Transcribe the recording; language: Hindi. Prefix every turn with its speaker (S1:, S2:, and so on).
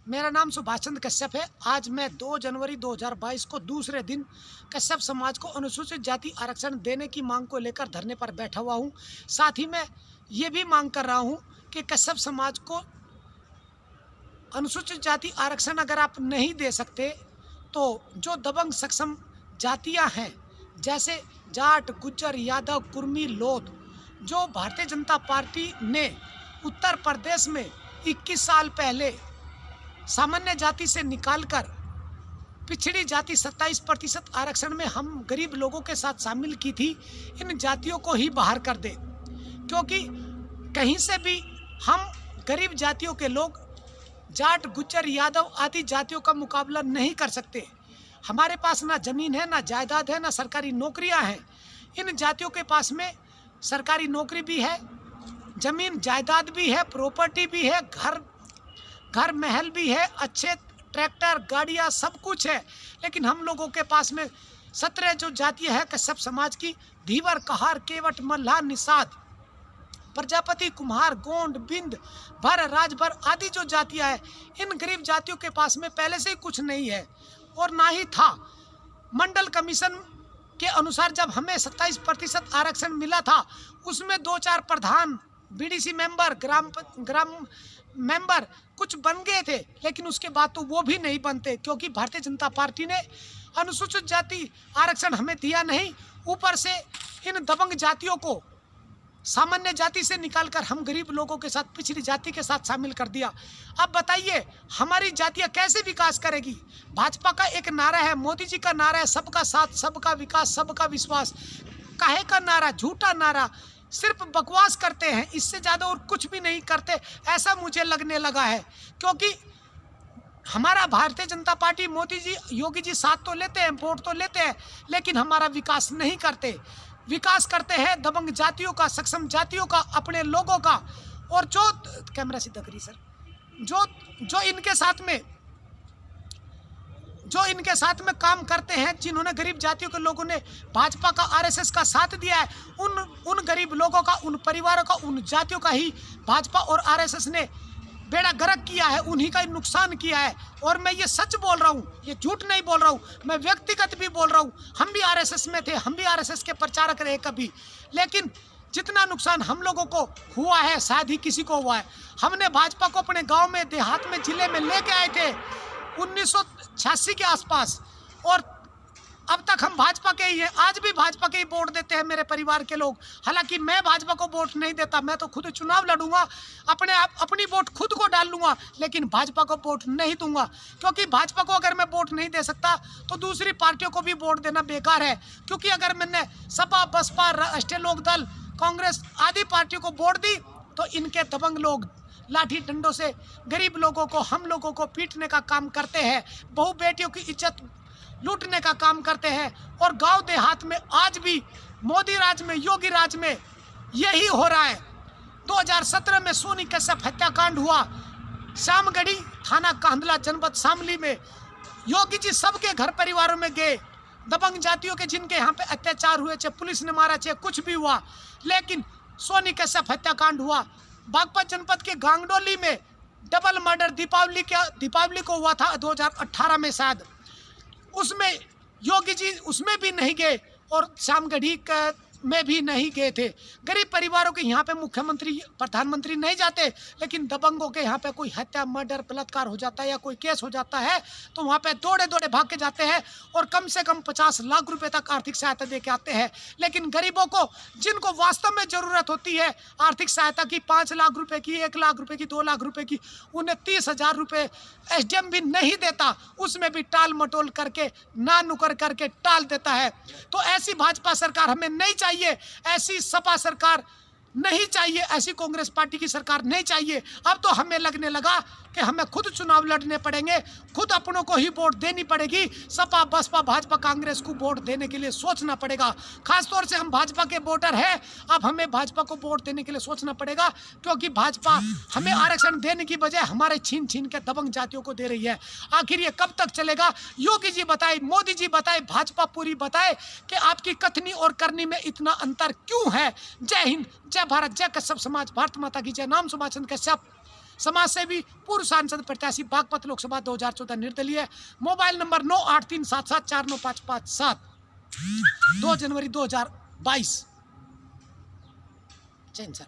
S1: मेरा नाम सुभाष चंद्र कश्यप है। आज मैं 2 जनवरी 2022 को दूसरे दिन कश्यप समाज को अनुसूचित जाति आरक्षण देने की मांग को लेकर धरने पर बैठा हुआ हूं। साथ ही मैं ये भी मांग कर रहा हूं कि कश्यप समाज को अनुसूचित जाति आरक्षण अगर आप नहीं दे सकते तो जो दबंग सक्षम जातियां हैं जैसे जाट, गुज्जर, यादव, कुर्मी, लोध, जो भारतीय जनता पार्टी ने उत्तर प्रदेश में 21 साल पहले सामान्य जाति से निकालकर पिछड़ी जाति 27% आरक्षण में हम गरीब लोगों के साथ शामिल की थी, इन जातियों को ही बाहर कर दे, क्योंकि कहीं से भी हम गरीब जातियों के लोग जाट, गुज्जर, यादव आदि जातियों का मुकाबला नहीं कर सकते। हमारे पास ना जमीन है, ना जायदाद है, ना सरकारी नौकरियां हैं। इन जातियों के पास में सरकारी नौकरी भी है, जमीन जायदाद भी है, प्रॉपर्टी भी है, घर महल भी है, अच्छे ट्रैक्टर, गाड़ियां, सब कुछ है। लेकिन हम लोगों के पास में 17 जो जातियां है कश्यप समाज की, धीवर, कहार, केवट, मल्हार, निषाद, प्रजापति, कुम्हार, गोंड, बिंद, भर, राजभर आदि जो जातियां हैं, इन गरीब जातियों के पास में पहले से ही कुछ नहीं है और ना ही था। मंडल कमीशन के अनुसार जब हमें 27% आरक्षण मिला था, उसमें 2-4 प्रधान, बीडीसी मेंबर, ग्राम मेंबर कुछ बन गए थे, लेकिन उसके बाद तो वो भी नहीं बनते, क्योंकि भारतीय जनता पार्टी ने अनुसूचित जाति आरक्षण हमें दिया नहीं। ऊपर से इन दबंग जातियों को सामान्य जाति से निकालकर हम गरीब लोगों के साथ पिछड़ी जाति के साथ शामिल कर दिया। अब बताइए हमारी जातियां कैसे विकास करेगी? भाजपा का एक नारा है, मोदी जी का नारा है, सबका साथ, सबका विकास, सबका विश्वास। काहे का नारा? झूठा नारा, सिर्फ बकवास करते हैं, इससे ज़्यादा और कुछ भी नहीं करते, ऐसा मुझे लगने लगा है। क्योंकि हमारा भारतीय जनता पार्टी, मोदी जी, योगी जी साथ तो लेते हैं, वोट तो लेते हैं, लेकिन हमारा विकास नहीं करते। विकास करते हैं दबंग जातियों का, सक्षम जातियों का, अपने लोगों का। और जो कैमरा सीधा करिए सर, जो इनके साथ में काम करते हैं, जिन्होंने गरीब जातियों के लोगों ने भाजपा का, आरएसएस का साथ दिया है, उन गरीब लोगों का, उन परिवारों का, उन जातियों का ही भाजपा और आरएसएस ने बेड़ा गर्क किया है, उन्हीं का नुकसान किया है। और मैं ये सच बोल रहा हूँ, ये झूठ नहीं बोल रहा हूँ, मैं व्यक्तिगत भी बोल रहा हूँ। हम भी आरएसएस में थे, हम भी आरएसएस के प्रचारक रहे कभी, लेकिन जितना नुकसान हम लोगों को हुआ है शायद ही किसी को हुआ है। हमने भाजपा को अपने गाँव में, देहात में, जिले में लेके आए थे 1986 के आसपास, और अब तक हम भाजपा के ही हैं। आज भी भाजपा के ही वोट देते हैं मेरे परिवार के लोग। हालांकि मैं भाजपा को वोट नहीं देता, मैं तो खुद चुनाव लड़ूंगा, अपनी वोट खुद को डाल लूंगा, लेकिन भाजपा को वोट नहीं दूंगा। क्योंकि भाजपा को अगर मैं वोट नहीं दे सकता तो दूसरी पार्टियों को भी वोट देना बेकार है। क्योंकि अगर मैंने सपा, बसपा, राष्ट्रीय लोकदल, कांग्रेस आदि पार्टियों को वोट दी तो इनके दबंग लोग लाठी डंडों से गरीब लोगों को, हम लोगों को पीटने का काम करते हैं, बहु बेटियों की इज्जत लूटने का काम करते हैं। और गांव देहात में आज भी मोदी राज में, योगी राज में यही हो रहा है। 2017 में सोनी कश्यप हत्याकांड हुआ, श्यामगढ़ी थाना कांधला जनपद शामली में। योगी जी सबके घर परिवारों में गए, दबंग जातियों के जिनके यहाँ पे अत्याचार हुए, चाहे पुलिस ने मारा, चाहे कुछ भी हुआ, लेकिन सोनी कश्यप हत्याकांड हुआ। बागपत जनपद के गांगडोली में डबल मर्डर दीपावली को हुआ था 2018 में शायद, उसमें योगी जी उसमें भी नहीं गए और श्यामगढ़ी में भी नहीं गए थे। गरीब परिवारों के यहाँ पे मुख्यमंत्री, प्रधानमंत्री नहीं जाते, लेकिन दबंगों के यहाँ पे कोई हत्या, मर्डर, बलात्कार हो जाता है या कोई केस हो जाता है तो वहाँ पे दौड़े दौड़े भाग के जाते हैं और कम से कम 50 लाख रुपए तक आर्थिक सहायता दे के आते हैं। लेकिन गरीबों को, जिनको वास्तव में ज़रूरत होती है आर्थिक सहायता की, 5 लाख रुपये की, 1 लाख रुपये की, 2 लाख रुपये की, उन्हें 30,000 रुपये एसडीएम भी नहीं देता, उसमें भी टाल मटोल करके, ना नुकर करके टाल देता है। तो ऐसी भाजपा सरकार हमें नहीं चाहिए, ऐसी सपा सरकार नहीं चाहिए, ऐसी कांग्रेस पार्टी की सरकार नहीं चाहिए। अब तो हमें लगने लगा कि हमें खुद चुनाव लड़ने पड़ेंगे, खुद अपनों को ही वोट देनी पड़ेगी। सपा, बसपा, भाजपा, कांग्रेस को वोट देने के लिए सोचना पड़ेगा। खासतौर से हम भाजपा के वोटर हैं, अब हमें भाजपा को वोट देने के लिए सोचना पड़ेगा, क्योंकि भाजपा हमें आरक्षण देने की बजाय हमारे छीन छीन के दबंग जातियों को दे रही है। आखिर ये कब तक चलेगा? योगी जी बताए, मोदी जी बताए, भाजपा पूरी बताए कि आपकी कथनी और करनी में इतना अंतर क्यों है। जय हिंद, जय भारत, जय कश्यप समाज, भारत माता की जय। नाम सुभाष चंद्र कश्यप, समाज सेवी, पूर्व सांसद प्रत्याशी, बागपत लोकसभा 2014 निर्दलीय। Mobile number 9837749557। 2 जनवरी 2022। जय हिंद सर।